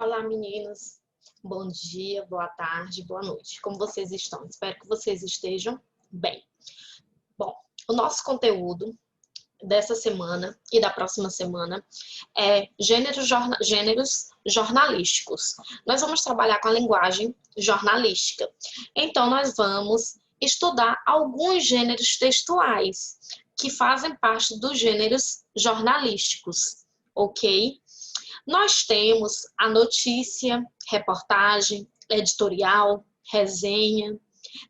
Olá, meninas. Bom dia, boa tarde, boa noite. Como vocês estão? Espero que vocês estejam bem. Bom, o nosso conteúdo dessa semana e da próxima semana é gêneros jornalísticos. Nós vamos trabalhar com a linguagem jornalística. Então, nós vamos estudar alguns gêneros textuais que fazem parte dos gêneros jornalísticos, ok? Nós temos a notícia, reportagem, editorial, resenha,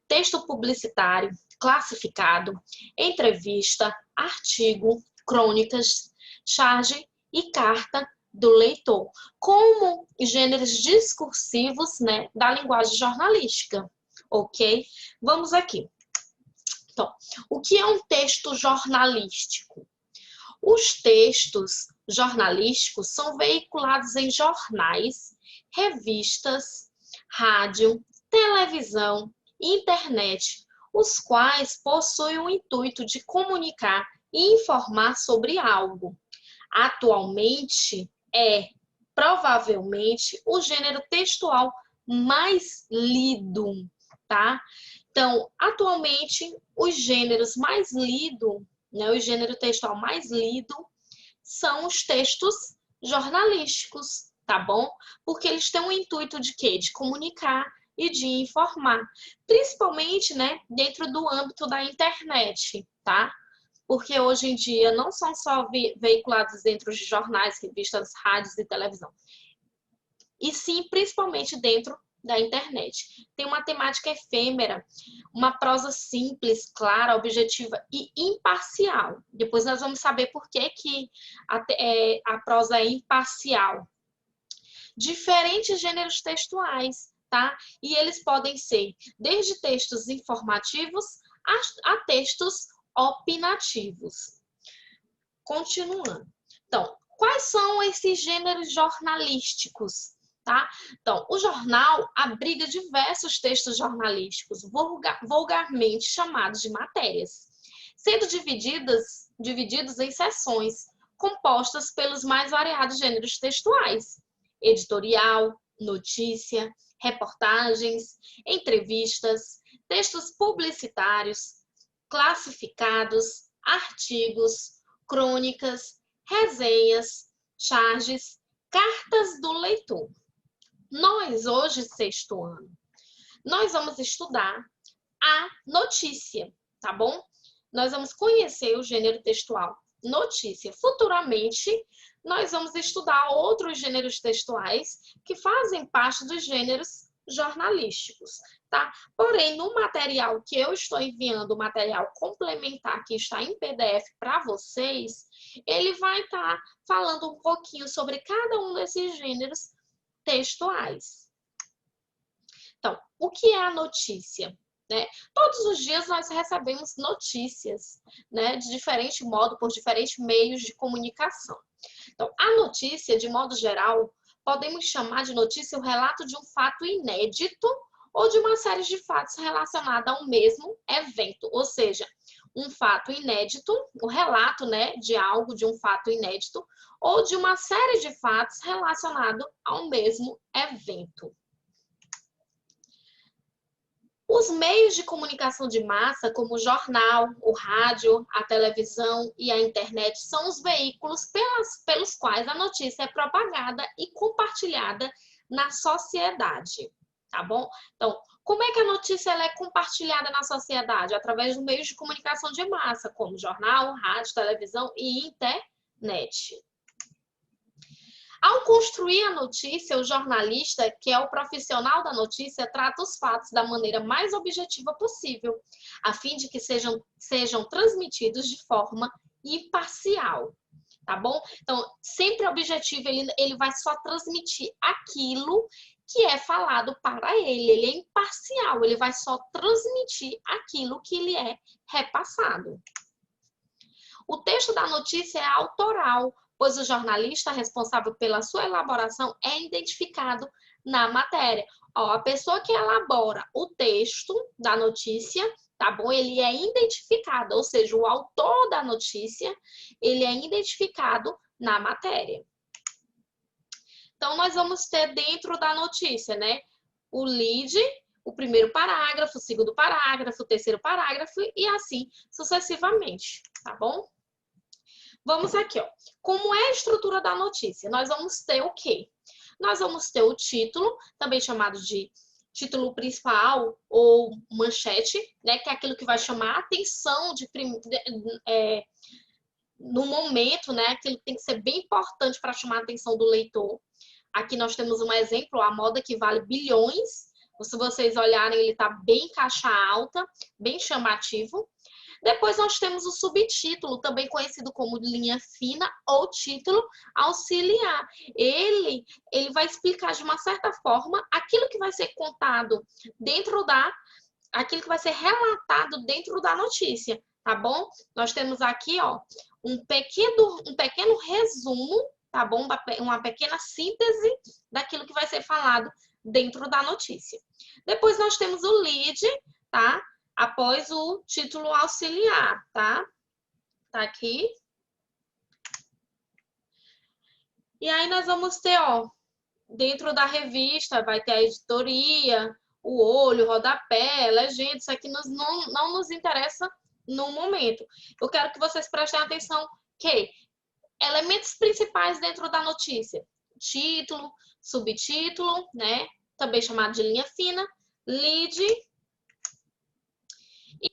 texto publicitário, classificado, entrevista, artigo, crônicas, charge e carta do leitor, como gêneros discursivos, né, da linguagem jornalística, ok? Vamos aqui. Então, o que é um texto jornalístico? Os textos jornalísticos são veiculados em jornais, revistas, rádio, televisão e internet, os quais possuem o intuito de comunicar e informar sobre algo. Atualmente, provavelmente o gênero textual mais lido, tá? Então, atualmente, os gêneros mais lidos, né, o gênero textual mais lido são os textos jornalísticos, tá bom? Porque eles têm o intuito de quê? De comunicar e de informar, principalmente, né, dentro do âmbito da internet, tá? Porque hoje em dia não são só veiculados dentro de jornais, revistas, rádios e televisão, e sim, principalmente dentro da internet. Tem uma temática efêmera, uma prosa simples, clara, objetiva e imparcial. Depois nós vamos saber por que a prosa é imparcial. Diferentes gêneros textuais, tá? E eles podem ser desde textos informativos a textos opinativos. Continuando. Então, quais são esses gêneros jornalísticos? Tá? Então, o jornal abriga diversos textos jornalísticos, vulgarmente chamados de matérias, sendo divididos em seções compostas pelos mais variados gêneros textuais: editorial, notícia, reportagens, entrevistas, textos publicitários, classificados, artigos, crônicas, resenhas, charges, cartas do leitor. Nós, hoje, sexto ano, nós vamos estudar a notícia, tá bom? Nós vamos conhecer o gênero textual notícia. Futuramente, nós vamos estudar outros gêneros textuais que fazem parte dos gêneros jornalísticos, tá? Porém, no material que eu estou enviando, o material complementar que está em PDF para vocês, ele vai estar falando um pouquinho sobre cada um desses gêneros textuais. Então, o que é a notícia? Né? Todos os dias nós recebemos notícias, né, de diferente modo, por diferentes meios de comunicação. Então, a notícia, de modo geral, podemos chamar de notícia o relato de um fato inédito ou de uma série de fatos relacionados a um mesmo evento, ou seja, um fato inédito, o relato, né, de algo, de um fato inédito, ou de uma série de fatos relacionados a um mesmo evento. Os meios de comunicação de massa, como o jornal, o rádio, a televisão e a internet, são os veículos pelos quais a notícia é propagada e compartilhada na sociedade, tá bom? Então, como é que a notícia ela é compartilhada na sociedade? Através dos meios de comunicação de massa, como jornal, rádio, televisão e internet. Ao construir a notícia, o jornalista, que é o profissional da notícia, trata os fatos da maneira mais objetiva possível, a fim de que sejam transmitidos de forma imparcial, tá bom? Então, sempre o objetivo, ele vai só transmitir aquilo que é falado para ele é imparcial, ele vai só transmitir aquilo que lhe é repassado. O texto da notícia é autoral, pois o jornalista responsável pela sua elaboração é identificado na matéria. Ó, a pessoa que elabora o texto da notícia, tá bom? Ele é identificado, ou seja, o autor da notícia, ele é identificado na matéria. Então, nós vamos ter dentro da notícia, né? O lead, o primeiro parágrafo, o segundo parágrafo, o terceiro parágrafo e assim sucessivamente, tá bom? Vamos aqui, ó. Como é a estrutura da notícia? Nós vamos ter o quê? Nós vamos ter o título, também chamado de título principal ou manchete, né? Que é aquilo que vai chamar a atenção no momento, né? Aquilo que tem que ser bem importante para chamar a atenção do leitor. Aqui nós temos um exemplo, a moda que vale bilhões. Se vocês olharem, ele está bem caixa alta, bem chamativo. Depois nós temos o subtítulo, também conhecido como linha fina ou título auxiliar. Ele vai explicar de uma certa forma aquilo que vai ser contado aquilo que vai ser relatado dentro da notícia, tá bom? Nós temos aqui, ó, um pequeno resumo, tá bom? Uma pequena síntese daquilo que vai ser falado dentro da notícia. Depois nós temos o lead, tá? Após o título auxiliar, tá? Tá aqui. E aí nós vamos ter, ó, dentro da revista vai ter a editoria, o olho, o rodapé, legenda. Isso aqui não nos interessa no momento. Eu quero que vocês prestem atenção que elementos principais dentro da notícia: título, subtítulo, né? Também chamado de linha fina, lead. E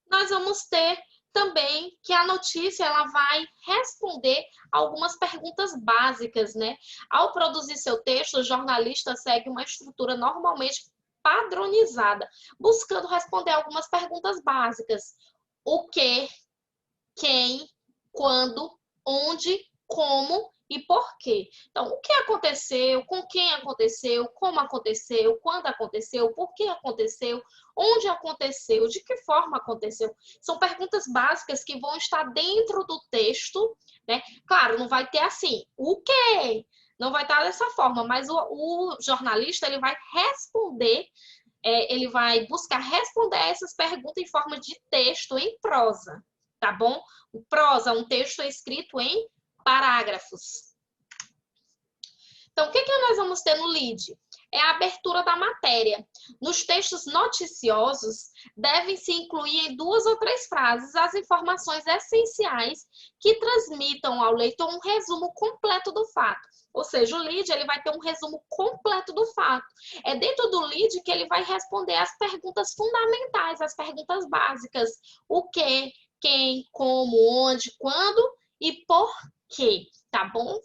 nós vamos ter também que a notícia ela vai responder algumas perguntas básicas, né? Ao produzir seu texto, o jornalista segue uma estrutura normalmente padronizada, buscando responder algumas perguntas básicas: o que, quem, quando, onde, como e por quê. Então, o que aconteceu, com quem aconteceu, como aconteceu, quando aconteceu, por que aconteceu, onde aconteceu, de que forma aconteceu. São perguntas básicas que vão estar dentro do texto, né? Claro, não vai ter assim, o quê? Não vai estar dessa forma, mas o jornalista ele vai responder, ele vai buscar responder essas perguntas em forma de texto, em prosa, tá bom? O prosa, um texto escrito em parágrafos. Então, o que nós vamos ter no lead? É a abertura da matéria. Nos textos noticiosos, devem-se incluir em 2 ou 3 frases as informações essenciais que transmitam ao leitor um resumo completo do fato. Ou seja, o lead ele vai ter um resumo completo do fato. É dentro do lead que ele vai responder as perguntas fundamentais, as perguntas básicas. O que, quem, como, onde, quando e por quê, tá bom?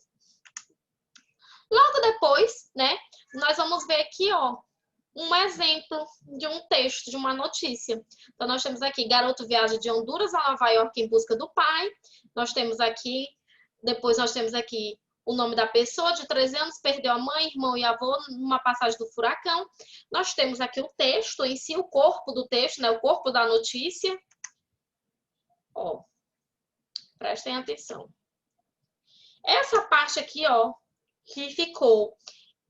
Logo depois, né, nós vamos ver aqui, ó, um exemplo de um texto, de uma notícia. Então, nós temos aqui, garoto viaja de Honduras a Nova York em busca do pai. Nós temos aqui, depois nós temos aqui o nome da pessoa, de 13 anos, perdeu a mãe, irmão e avô numa passagem do furacão. Nós temos aqui o texto em si, o corpo do texto, né, o corpo da notícia. Ó, prestem atenção. Essa parte aqui, ó, que ficou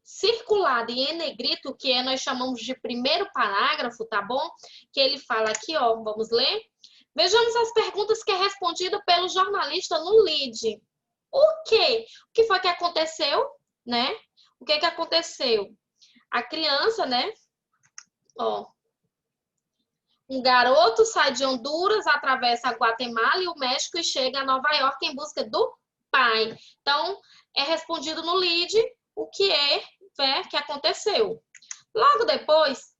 circulada em negrito, que nós chamamos de primeiro parágrafo, tá bom? Que ele fala aqui, ó, vamos ler? Vejamos as perguntas que é respondido pelo jornalista no lead. O quê? O que foi que aconteceu, né? O que aconteceu? A criança, né? Ó, um garoto sai de Honduras, atravessa a Guatemala e o México e chega a Nova York em busca do pai. Então, é respondido no lead o que que aconteceu. Logo depois,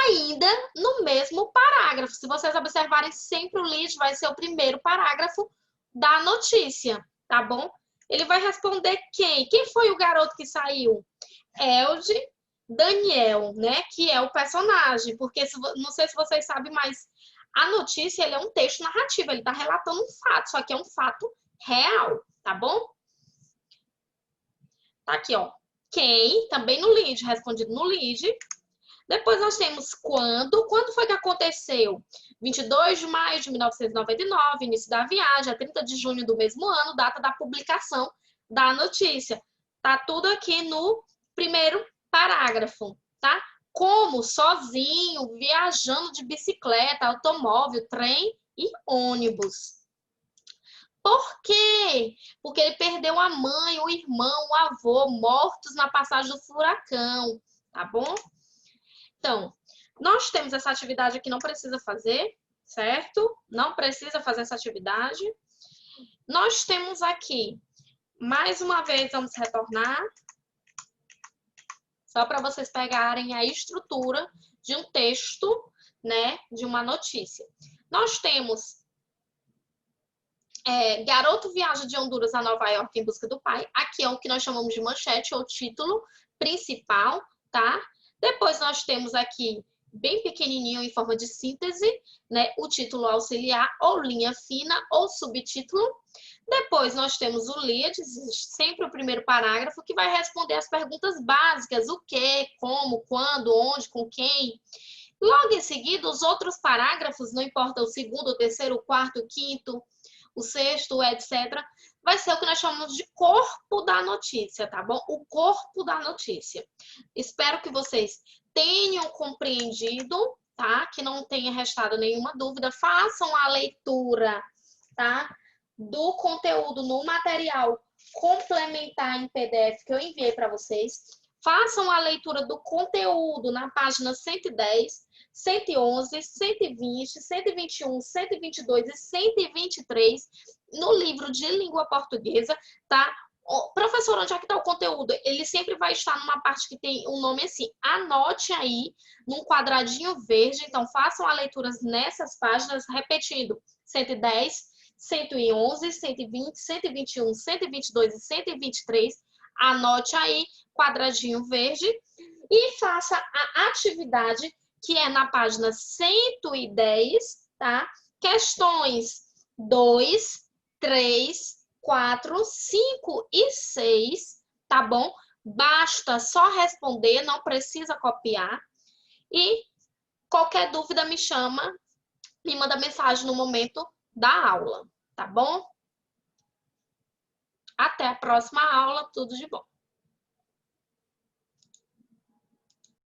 ainda no mesmo parágrafo, se vocês observarem, sempre o lead vai ser o primeiro parágrafo da notícia, tá bom? Ele vai responder quem? Quem foi o garoto que saiu? Elde Daniel, né? Que é o personagem, porque não sei se vocês sabem, mas a notícia ele é um texto narrativo, ele está relatando um fato, só que é um fato real, tá bom? Tá aqui, ó. Quem? Também no lead, respondido no lead. Depois nós temos quando. Quando foi que aconteceu? 22 de maio de 1999, início da viagem, a 30 de junho do mesmo ano, data da publicação da notícia. Tá tudo aqui no primeiro parágrafo, tá? Como? Sozinho, viajando de bicicleta, automóvel, trem e ônibus. Por quê? Porque ele perdeu a mãe, o irmão, o avô, mortos na passagem do furacão, tá bom? Então, nós temos essa atividade aqui, não precisa fazer, certo? Não precisa fazer essa atividade. Nós temos aqui, mais uma vez, vamos retornar, só para vocês pegarem a estrutura de um texto, né, de uma notícia. Nós temos garoto viaja de Honduras a Nova York em busca do pai. Aqui é o que nós chamamos de manchete ou título principal, tá? Depois nós temos aqui, bem pequenininho, em forma de síntese, né? O título auxiliar, ou linha fina, ou subtítulo. Depois nós temos o lead, sempre o primeiro parágrafo, que vai responder as perguntas básicas: o que, como, quando, onde, com quem. Logo em seguida, os outros parágrafos, não importa o segundo, o terceiro, o quarto, o quinto, o sexto, etc., vai ser o que nós chamamos de corpo da notícia, tá bom? O corpo da notícia. Espero que vocês tenham compreendido, tá? Que não tenha restado nenhuma dúvida. Façam a leitura, tá? Do conteúdo no material complementar em PDF que eu enviei para vocês. Façam a leitura do conteúdo na página 110, 111, 120, 121, 122 e 123 no livro de língua portuguesa, tá? Professor, onde é que está o conteúdo? Ele sempre vai estar numa parte que tem um nome assim. Anote aí, num quadradinho verde. Então, façam a leitura nessas páginas, repetindo. 110, 111, 120, 121, 122 e 123. Anote aí, quadradinho verde. E faça a atividade que é na página 110, tá? Questões 2, 3, 4, 5 e 6, tá bom? Basta só responder, não precisa copiar. E qualquer dúvida me chama, me manda mensagem no momento da aula, tá bom? Até a próxima aula, tudo de bom.